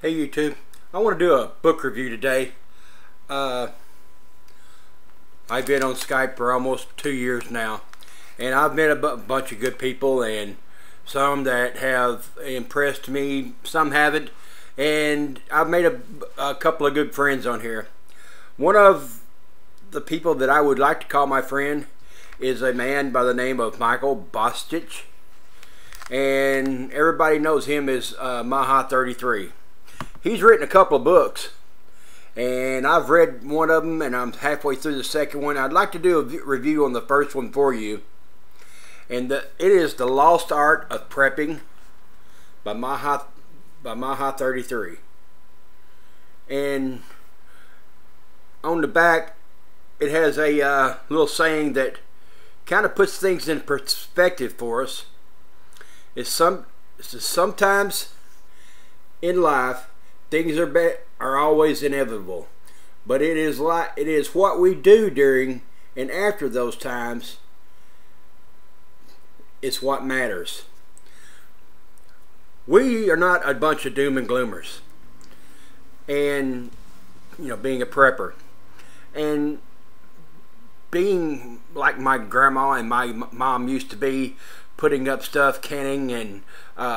Hey YouTube, I want to do a book review today. I've been on Skype for almost 2 years now, and I've met a bunch of good people, and some that have impressed me, some haven't, and I've made a couple of good friends on here. One of the people that I would like to call my friend is a man by the name of Michael Bostich, and everybody knows him as MAHA33. He's written a couple of books, and I've read one of them, and I'm halfway through the second one. I'd like to do a review on the first one for you, and it is The Lost Art of Prepping by MAHA33. And on the back, it has a little saying that kind of puts things in perspective for us. It's sometimes in life, things are always inevitable, but it is what we do during and after those times is what matters. We are not a bunch of doom and gloomers, and being a prepper and being like my grandma and my mom used to be, putting up stuff, canning and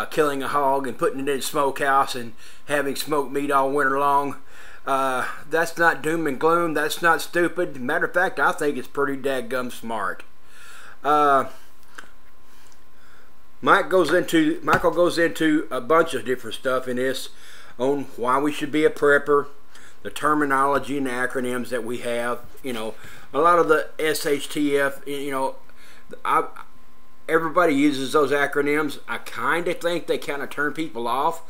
killing a hog and putting it in a smokehouse and having smoked meat all winter long. That's not doom and gloom. That's not stupid. Matter of fact, I think it's pretty dadgum smart. Michael goes into a bunch of different stuff in this on why we should be a prepper, the terminology and the acronyms that we have. A lot of the S.H.T.F. Everybody uses those acronyms. I kind of think they kind of turn people off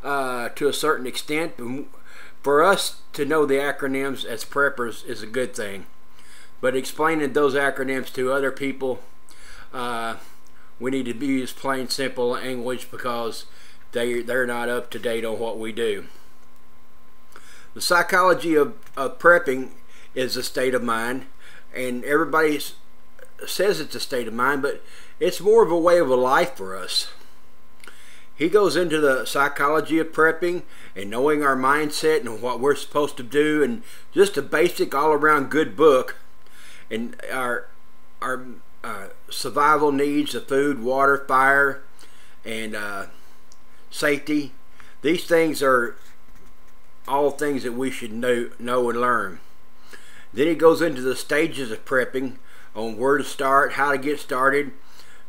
to a certain extent. But for us to know the acronyms as preppers is a good thing. But explaining those acronyms to other people, we need to use plain simple English because they're not up to date on what we do. The psychology of prepping is a state of mind, and everybody says it's a state of mind, but it's more of a way of a life for us. He goes into the psychology of prepping and knowing our mindset and what we're supposed to do, and just a basic all-around good book. And our survival needs of food, water, fire, and safety. These things are all things that we should know and learn. Then he goes into the stages of prepping, on where to start, how to get started,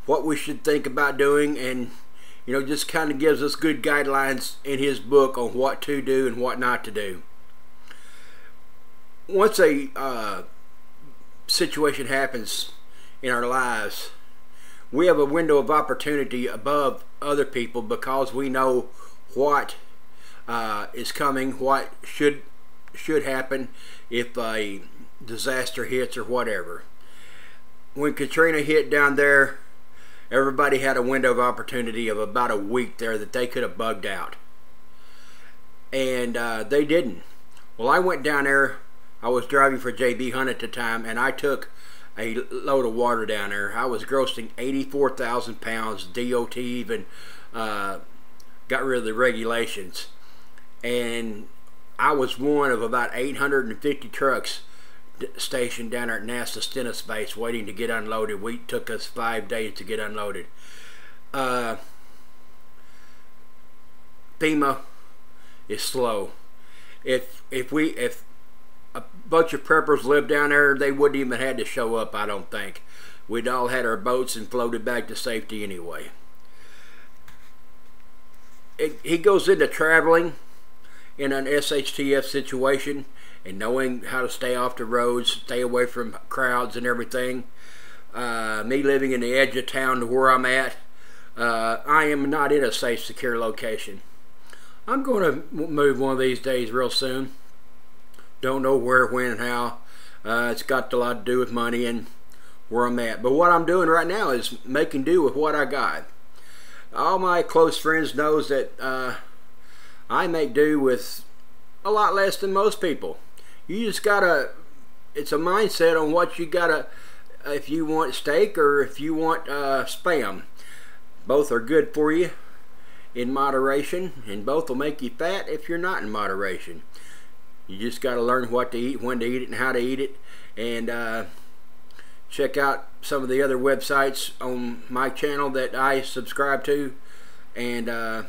what we should think about doing, and just kind of gives us good guidelines in his book on what to do and what not to do. Once a situation happens in our lives, we have a window of opportunity above other people because we know what is coming, what should happen if a disaster hits or whatever. When Katrina hit down there, everybody had a window of opportunity of about a week there that they could have bugged out, and they didn't. Well, I went down there. I was driving for JB Hunt at the time, and I took a load of water down there. I was grossing 84,000 pounds. DOT even got rid of the regulations, and I was one of about 850 trucks stationed down there at NASA Stennis Base waiting to get unloaded. We took us 5 days to get unloaded. FEMA is slow. If a bunch of preppers lived down there, they wouldn't even had to show up, I don't think. We'd all had our boats and floated back to safety anyway. He goes into traveling in an S.H.T.F. situation and knowing how to stay off the roads, stay away from crowds and everything. Me living in the edge of town to where I'm at, I am not in a safe, secure location. I'm going to move one of these days real soon. Don't know where, when, and how. It's got a lot to do with money and where I'm at. But what I'm doing right now is making do with what I got. All my close friends knows that I make do with a lot less than most people. You just gotta, it's a mindset on what you gotta, if you want steak or if you want spam. Both are good for you, in moderation, and both will make you fat if you're not in moderation. You just got to learn what to eat, when to eat it, and how to eat it. And check out some of the other websites on my channel that I subscribe to, and on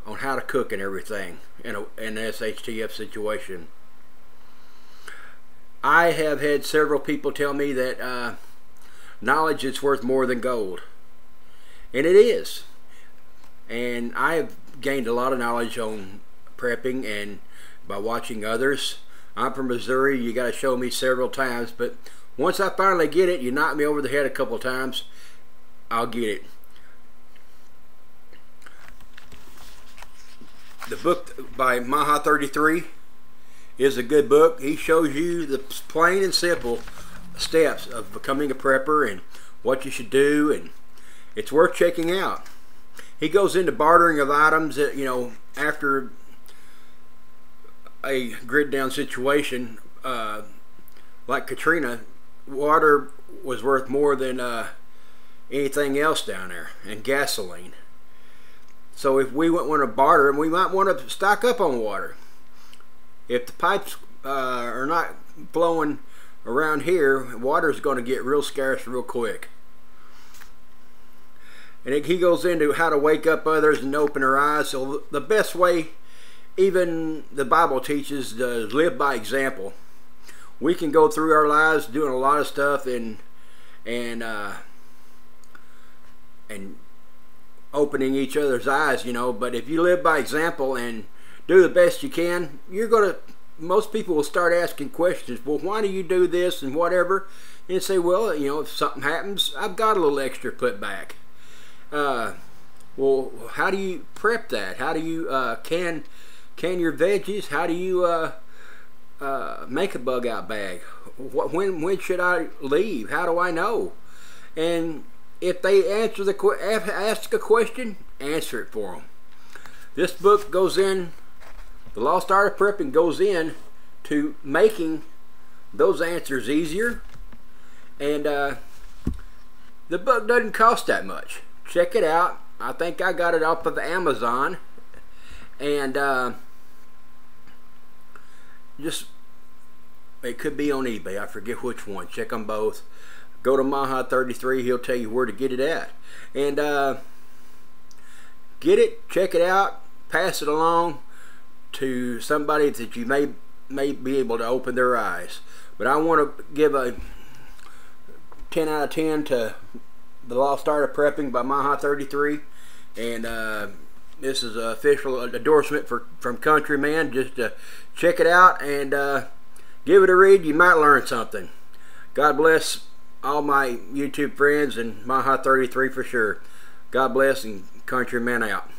how to cook and everything in an S.H.T.F situation. I have had several people tell me that knowledge is worth more than gold, and it is. And I have gained a lot of knowledge on prepping and by watching others. I'm from Missouri. You got to show me several times, but once I finally get it, you knock me over the head a couple of times, I'll get it. The book by MAHA33 is a good book. He shows you the plain and simple steps of becoming a prepper and what you should do, and it's worth checking out. He goes into bartering of items that, you know, after a grid down situation like Katrina, water was worth more than anything else down there, and gasoline. So if we want to barter, we might want to stock up on water. If the pipes are not flowing around here, water is going to get real scarce real quick. And he goes into how to wake up others and open their eyes. So the best way, even the Bible teaches, to live by example. We can go through our lives doing a lot of stuff and opening each other's eyes, you know. But if you live by example and do the best you can, most people will start asking questions. Well, why do you do this and whatever? And say, well, you know, if something happens, I've got a little extra put back. Well, how do you prep that? How do you can your veggies? How do you make a bug out bag? When should I leave? How do I know? And if they ask a question, answer it for them. This book goes in, The Lost Art of Prepping goes in to making those answers easier, and the book doesn't cost that much. Check it out. I think I got it off of Amazon, and it could be on eBay. I forget which one. Check them both. Go to MAHA33. He'll tell you where to get it at. And get it, check it out, pass it along to somebody that you may be able to open their eyes. But I want to give a 10 out of 10 to The Lost Art of Prepping by MAHA33. And this is an official endorsement from Countryman. Just check it out and give it a read. You might learn something. God bless all my YouTube friends and MAHA33 for sure. God bless, and Countryman out.